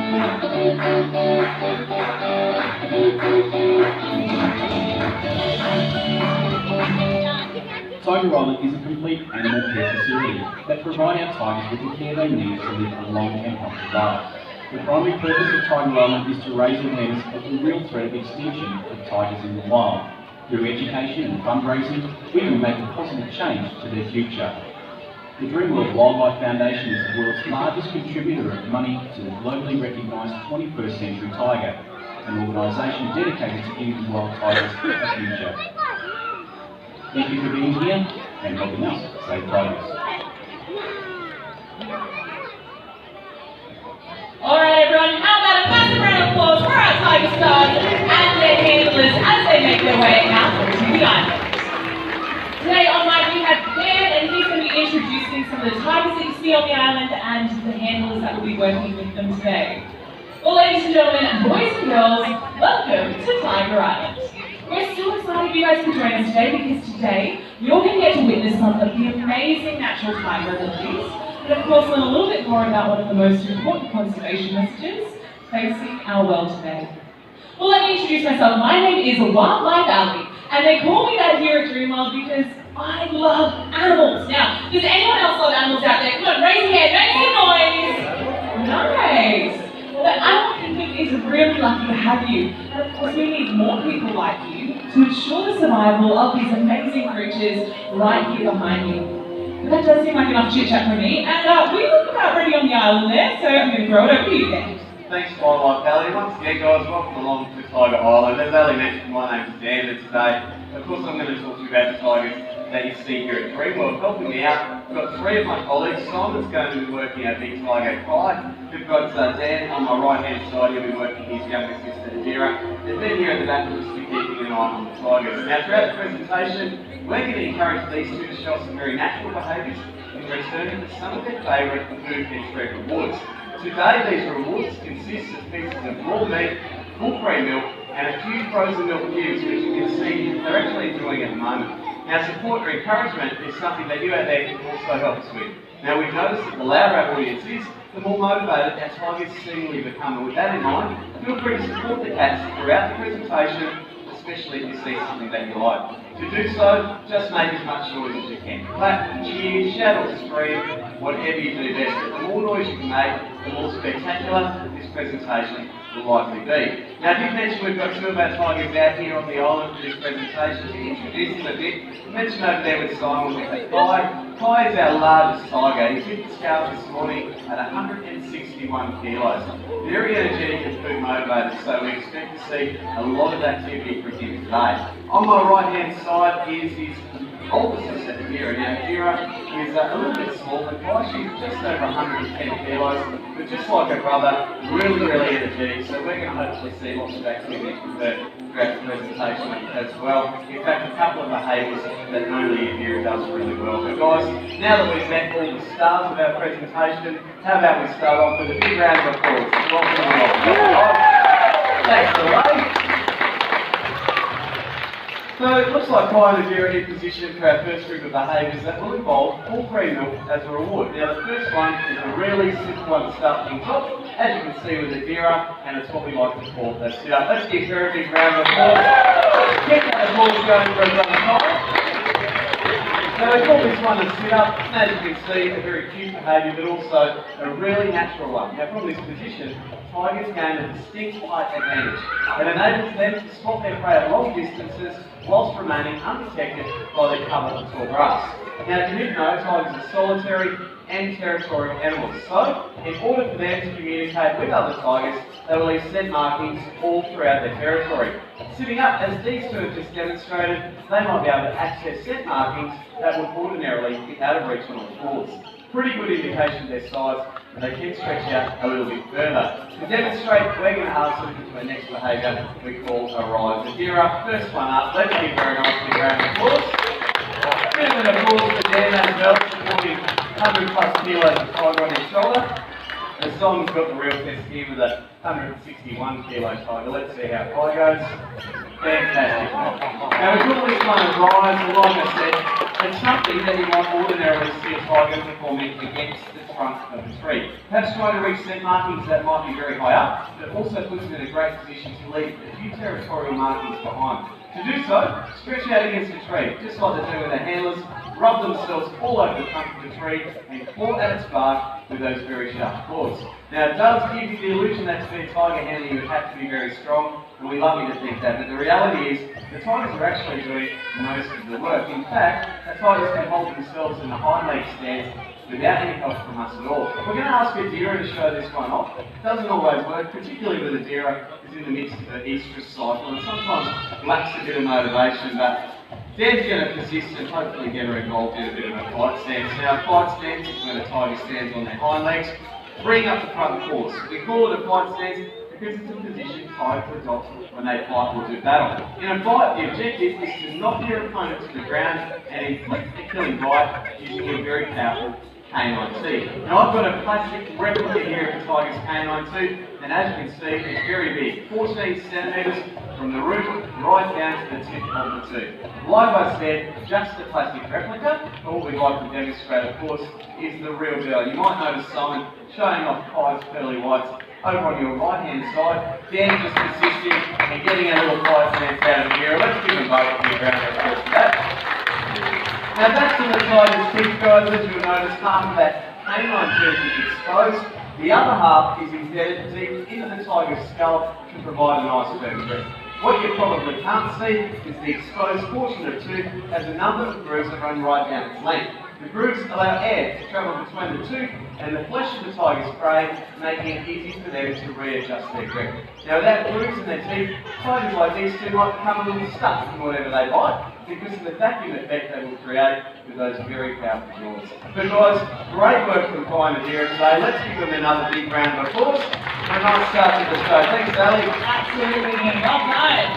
Tiger Island is a complete animal care facility that provide our tigers with the care they need to live a long and healthy life. The primary purpose of Tiger Island is to raise awareness of the real threat of extinction of tigers in the wild. Through education and fundraising, we can make a positive change to their future. The Dreamworld Wildlife Foundation is the world's largest contributor of money to the globally recognised 21st century tiger, an organisation dedicated to giving wild tigers a future. Thank you for being here and helping us save tigers. Alright everyone, how about a massive round of applause for our tiger stars and their handlers as they make their way out to the island. Today on my we have Dan and he's going to be introducing some of the tigers that you see on the island and the handlers that will be working with them today. Well ladies and gentlemen, boys and girls, welcome to Tiger Island. We're so excited you guys can join us today because today you're going to get to witness some of the amazing natural tiger abilities and of course learn a little bit more about one of the most important conservation messages facing our world today. Well, let me introduce myself. My name is Wildlife Alley and they call me that here at Dreamworld because I love animals. Now, does anyone else love animals out there? Come on, raise your hand, make some noise! Nice! The animal kingdom is really lucky to have you, and of course we need more people like you to ensure the survival of these amazing creatures right here behind you. But that does seem like enough chit chat for me, and we look about ready on the island there, so I'm going to throw it over to you then. Thanks, Wildlife Alley. Once again, guys, welcome along to Tiger Island. As Ali mentioned, my name is Dan, and today, of course, I'm going to talk to you about the tigers that you see here at Dreamworld. Helping me out, I've got three of my colleagues. Simon's going to be working our big tiger Kai. We've got Dan on my right-hand side. He'll be working his younger sister Adira. And then here at the back, we'll just be keeping an eye on the tigers. Now, throughout the presentation, we're going to encourage these two to show some very natural behaviours in return for some of their favourite food and treat rewards. Today, these rewards consist of pieces of raw meat, full cream milk, and a few frozen milk cubes, which you can see they're actually enjoying at the moment. Now, support or encouragement is something that you out there can also help us with. Now, we've noticed that the louder our audience is, the more motivated our tigers seemingly become. And with that in mind, feel free to support the cats throughout the presentation, especially if you see something that you like. To do so, just make as much noise as you can. Clap, cheer, shout or scream, whatever you do best. But the more noise you can make, the more spectacular this presentation will likely be. Now, I did mention we've got two of our tigers out here on the island for this presentation. To introduce them a bit, I mentioned over there with Simon with a Kai. Kai is our largest tiger. He's hit the scale this morning at 161 kilos. Very energetic and food motivated, so we expect to see a lot of activity from him today. On my right hand side is his older sister Adira. Now Adira is a little bit small, but Kai, she's just over 110 kilos, but just like her brother, really energetic, so we're going to hopefully see lots of activity from her throughout the presentation as well. In fact, a couple of behaviours that only Adira does really well. But guys, now that we've met all the stars of our presentation, how about we start off with a big round of applause. Welcome along. Thanks, Ray. So it looks like Kai and Adira are in position for our first group of behaviours that will involve full cream milk as a reward. Now the first one is a really simple one to start things off, as you can see with Adira, and it's what we like to call a sit-up. Let's give her a big round of applause. Keep that applause going for our brother Kai. So we call this one a sit-up, and as you can see, a very cute behaviour, but also a really natural one. Now from this position, tigers gain a distinct height advantage. It enables them to spot their prey at long distances whilst remaining undetected by their cover of tall grass. Now, as you did know, tigers are solitary and territorial animals, so in order for them to communicate with other tigers, they will leave scent markings all throughout their territory. Sitting up, as these two have just demonstrated, they might be able to access scent markings that would ordinarily be out of reach on all fours. Pretty good indication of their size, and they can stretch out a little bit further. To demonstrate, we're going to ask them to our next behaviour we call a rise. Adira, first one up, let's give her a nice big round of applause. A bit of an applause for Dan as well, supporting 100 plus kilos of tiger on his shoulder. The Solomon's got the real test here with a 161 kilo tiger. Let's see how high goes. Fantastic. Now we call this one a rise, and like I said, it's something that you might ordinarily see a tiger performing against the trunk of a tree. Perhaps trying to reach scent markings that might be very high up, but also puts them in a great position to leave a few territorial markings behind. To do so, stretch out against the tree, just like they do with their handlers, rub themselves all over the trunk of the tree and claw at its bark with those very sharp claws. Now it does give you the illusion that to be a tiger handler you would have to be very strong, and we love you to think that, but the reality is the tigers are actually doing most of the work. In fact, the tigers can hold themselves in the hind leg stance without any help from us at all. We're going to ask a deer to show this one off. It doesn't always work, particularly with a deer who's in the midst of an estrus cycle, and sometimes lacks a bit of motivation, but Dan's going to persist and hopefully get her involved in a bit of a fight stance. Now, a fight stance is when a tiger stands on their hind legs, bring up the front paws. We call it a fight stance because it's a position tigers adopt when they fight or do battle. In a fight, the objective is to knock your opponent to the ground and inflict a killing bite using a very powerful canine teeth. Now I've got a plastic replica here of the tiger's canine tooth, and as you can see, it's very big, 14 centimetres from the root right down to the tip of the tooth. Like I said, just a plastic replica, but what we'd like to demonstrate, of course, is the real deal. You might notice Simon showing off Kai's pearly whites over on your right hand side. Dan just persisting and getting a little fight stance out of here. Let's give them both a big round of applause for that. Now back to the tiger's teeth, guys. As you'll notice, half of that canine tooth is exposed. The other half is embedded deep into the tiger's skull to provide a nice firm grip. What you probably can't see is the exposed portion of the tooth has a number of grooves that run right down its length. The grooves allow air to travel between the tooth and the flesh of the tiger's prey, making it easy for them to readjust their grip. Now without grooves in their teeth, tigers like these two might become a little stuck in whatever they bite, because of the vacuum effect they will create with those very powerful jaws. But guys, great work from Kai and Adira today. Let's give them another big round of applause. A nice start to the show. Thanks, Sally. Absolutely, well done.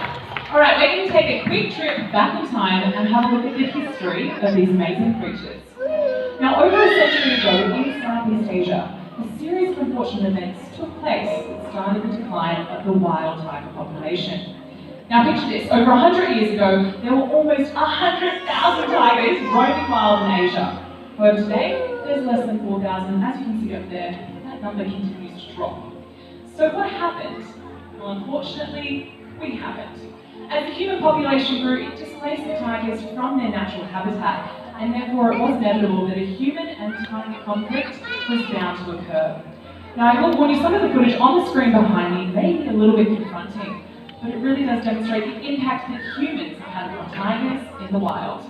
Alright, we're going to take a quick trip back in time and have a look at the history of these amazing creatures. Now, over a century ago in Southeast Asia, a series of unfortunate events took place that started the decline of the wild tiger population. Now picture this, over 100 years ago, there were almost 100,000 tigers roaming wild in Asia. However, today, there's less than 4,000. As you can see up there, that number continues to drop. So what happened? Well, unfortunately, we haven't. As the human population grew, it displaced the tigers from their natural habitat, and therefore it was inevitable that a human and tiger conflict was bound to occur. Now I will warn you, some of the footage on the screen behind me may be a little bit confronting, but it really does demonstrate the impact that humans have had on tigers in the wild.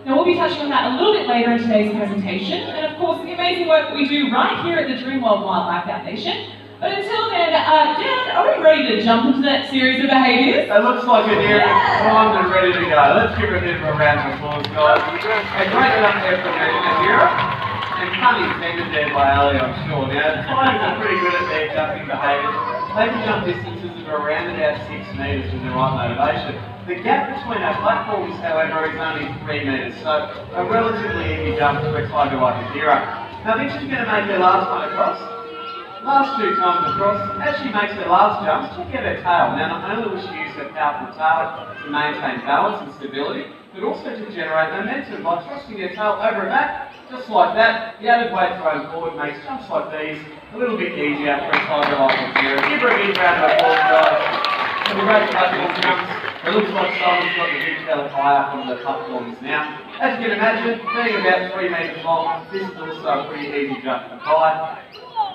Now we'll be touching on that a little bit later in today's presentation, and of course the amazing work that we do right here at the Dreamworld Wildlife Foundation. But until then, Dan, are we ready to jump into that series of behaviours? It looks like a deer is primed and ready to go. Let's give her a bit of a round of applause, guys. A great jump there from Adira, and pun intended there by Ali, I'm sure. Now, tigers are pretty good at their jumping behaviours. They can jump distances of around about 6 metres with the right motivation. The gap between our platforms, however, is only 3 metres, so a relatively easy jump for a tiger like Adira. Now, I think she's going to make her last one across. Last 2 times across, as she makes her last jumps, check out her tail. Now, not only will she use her powerful tail to maintain balance and stability, but also to generate momentum by thrusting her tail over her back, just like that. The added weight thrown forward makes jumps like these a little bit easier for a tiger like Adira. Give her a big round of applause, guys. For the great platform jumps. It looks like Simon's got the big fella high up on the platforms now. As you can imagine, being about 3 metres long, this is also a pretty easy jump for Kai.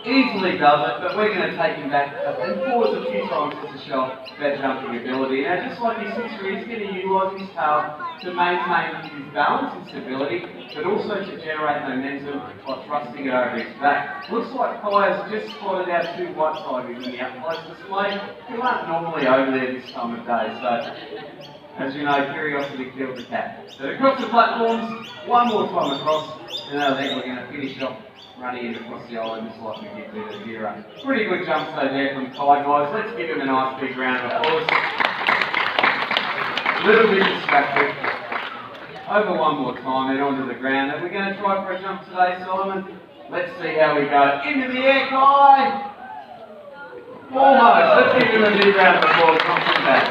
Easily does it, but we're going to take him back and forwards a few times just to show that jumping ability. Now, just like his sister, he's going to utilise his tail to maintain his balance and stability, but also to generate momentum by thrusting it over his back. Looks like Kai has just spotted our 2 white tigers in the up close display, who aren't normally over there this time of day, so as you know, curiosity killed the cat. So across the platforms, one more time across, and I think we're going to finish off running in across the island just like we did with Adira. Pretty good jumps though there from Kai, guys. Let's give him a nice big round of applause. A little bit distracted. Over one more time and onto the ground. Are we going to try for a jump today, Solomon? Let's see how we go. Into the air, Kai. Almost. Let's give him a big round of applause. Not too bad.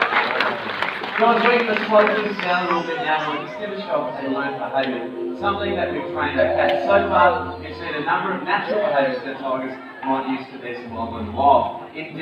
Guys, we're going to slow things down a little bit now. We're just going to show a learned behaviour. Something that we've trained our cats. So far, we've seen a number of natural behaviours that tigers might use to their survival in the wild. In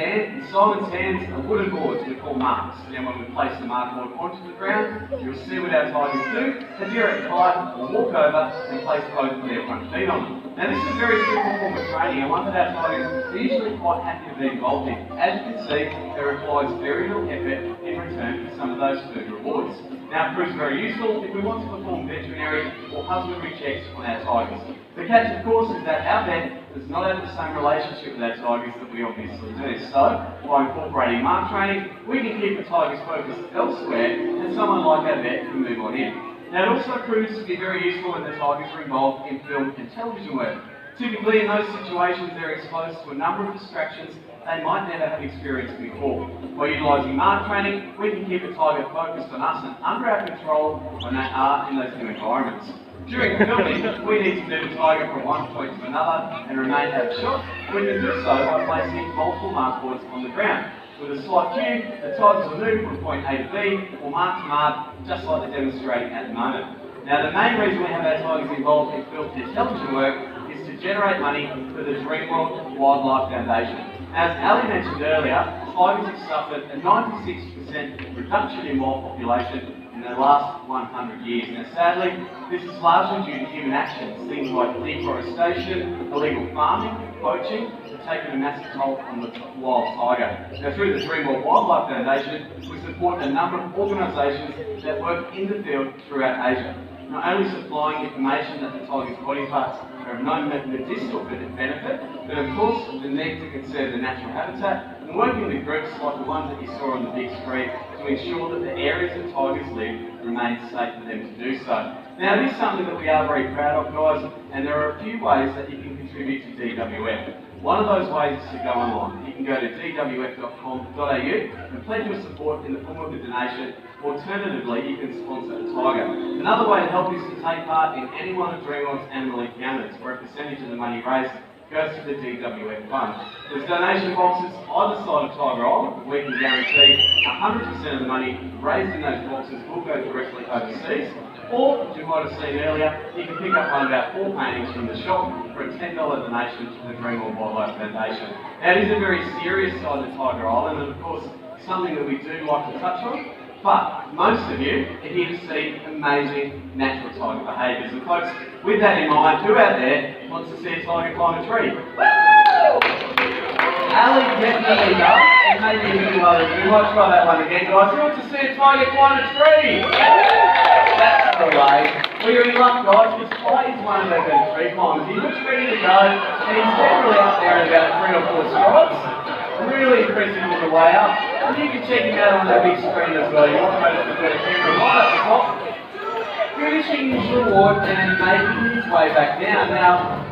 Simon's hands are wooden boards we call marks. Now when we place the mark board onto the ground, you'll see what our tigers do. A direct kite will walk over and place both of their front feet on them. Now this is a very simple form of training and one that our tigers are usually quite happy to be involved in. As you can see, it requires very little effort in return for some of those food rewards. Now it proves very useful if we want to perform veterinary or husbandry checks on our tigers. The catch, of course, is that our vet does not have the same relationship with our tigers that we obviously do. So, by incorporating mark training, we can keep the tigers focused elsewhere and someone like our vet can move on in. Now, it also proves to be very useful when the tigers are involved in film and television work. Typically, in those situations, they're exposed to a number of distractions they might never have experienced before. By utilising mark training, we can keep the tiger focused on us and under our control when they are in those new environments. During filming, we need to move the tiger from one point to another and remain out of shot. We can do so by placing multiple mark boards on the ground. With a slight cue, the tigers will move from point A to B or mark to mark, just like they're demonstrating at the moment. Now, the main reason we have our tigers involved in film and television work is to generate money for the Dreamworld Wildlife Foundation. As Ali mentioned earlier, tigers have suffered a 96% reduction in wild population in the last 100 years. Now sadly, this is largely due to human actions. Things like deforestation, illegal farming, poaching, have taken a massive toll on the wild tiger. Now through the Dreamworld Wildlife Foundation, we support a number of organisations that work in the field throughout Asia. Not only supplying information that the tiger's body parts are of no medicinal benefit, but of course the need to conserve the natural habitat and working with groups like the ones that you saw on the big screen to ensure that the areas that tigers live remain safe for them to do so. Now this is something that we are very proud of, guys, and there are a few ways that you can contribute to DWF. One of those ways is to go online. You can go to dwf.com.au and pledge your support in the form of a donation. Alternatively, you can sponsor a tiger. Another way to help is to take part in any one of Dreamworld's animal encounters, where a percentage of the money raised goes to the DWF fund. There's donation boxes either side of Tiger Island. We can guarantee 100% of the money raised in those boxes will go directly overseas. Or, as you might have seen earlier, you can pick up one of our 4 paintings from the shop for a $10 donation to the Dreamworld Wildlife Foundation. Now, it is a very serious side of Tiger Island, and of course, something that we do like to touch on. But most of you are here to see amazing natural tiger behaviours. And folks, with that in mind, who out there wants to see a tiger climb a tree? Woo! Ali definitely does, and maybe a few others. We might try that one again, guys. Who wants to see a tiger climb a tree? That's the way. Well, you're in luck, guys, because Spy is one of our good tree climbers. He looks ready to go, and he's generally up there in about 3 or 4 strides. Really impressive on the way up. And you can check him out on that big screen as well. You might notice we've got a camera right up the top. Finishing his reward and making his way back down. Now,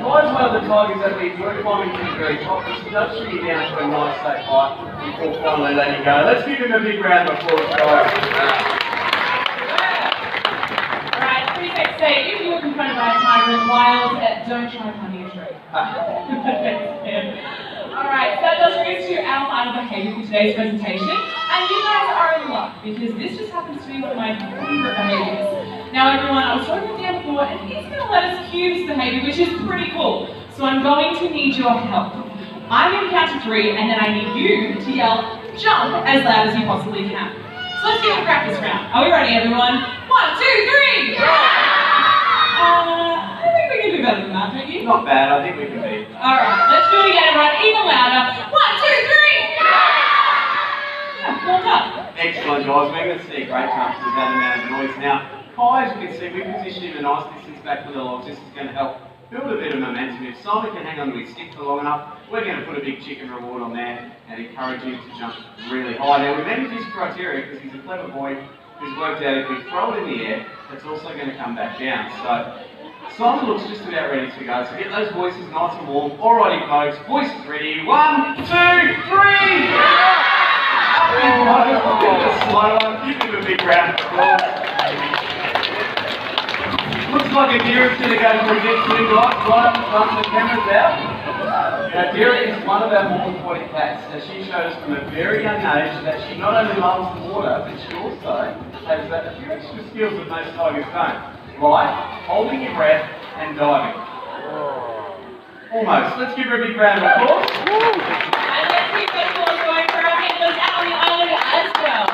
Guy's one of the tigers that we enjoy climbing to the very top. This does shoot you down to a nice safe height before finally letting go. Let's give him a big round of applause, guys. Alright, pretty safe to say, if you're confronted by a tiger in the wild, don't try climbing a tree. Alright, so that does bring us to our final behaviour for today's presentation. And you guys are in luck, because this just happens to be one of my favourite behaviours. Now everyone, I was talking down before, and he's going to let us cue this behaviour, which is pretty cool. So I'm going to need your help. I'm going to count to 3, and then I need you to yell, jump, as loud as you possibly can. So let's give it a practice round. Are we ready, everyone? 1, 2, 3! I think we can do better than that, don't you? Not bad, I think we can beat. Alright, let's do it again, everyone, even louder. 1, 2, 3! Yeah, well done. Excellent, guys. We're going to see a great jump with that amount of noise. Now, Kai, as you can see, we positioned him a nice distance back from the logs. This is going to help build a bit of momentum. If Simon can hang on to his stick for long enough, we're going to put a big chicken reward on there and encourage him to jump really high. Now, we've entered this criteria because he's a clever boy who's worked out if we throw it in the air, it's also going to come back down. So, Simon looks just about ready to go. So get those voices nice and warm. Alrighty, folks, voices ready. 1, 2, 3! Up he goes. A slow one. Give him a big round of applause. Looks like a deer is going to go for a bit too, guys. Right up in front of the cameras out. Now, deer is one of our more aquatic cats, and she showed us from a very young age that she not only loves the water, but she also has a few extra skills that most tigers don't, like holding your breath and diving. Almost. Let's give her a big round of applause. And let's keep that applause going for our handlers out on the island as well.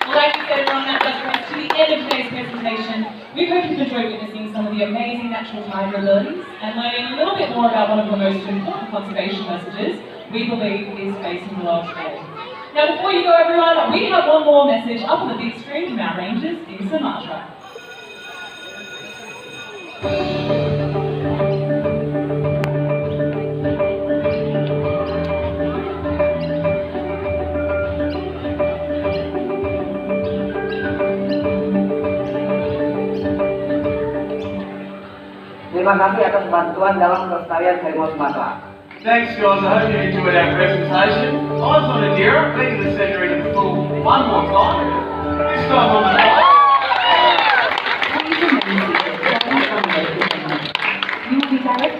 Well, like you said, everyone, that does bring us to the end of today's presentation. We hope you've enjoyed witnessing some of the amazing natural tiger abilities and learning a little bit more about one of the most important conservation messages we believe is facing the world today. Now, before you go, everyone, we have one more message up on the big screen from our rangers in Sumatra. Terima kasih atas bantuan dalam pelestarian harimau Sumatera. Thanks, guys. I hope you enjoyed our presentation. Eyes on Adira, being the centre in the pool one more time. This time on the right. You will be directed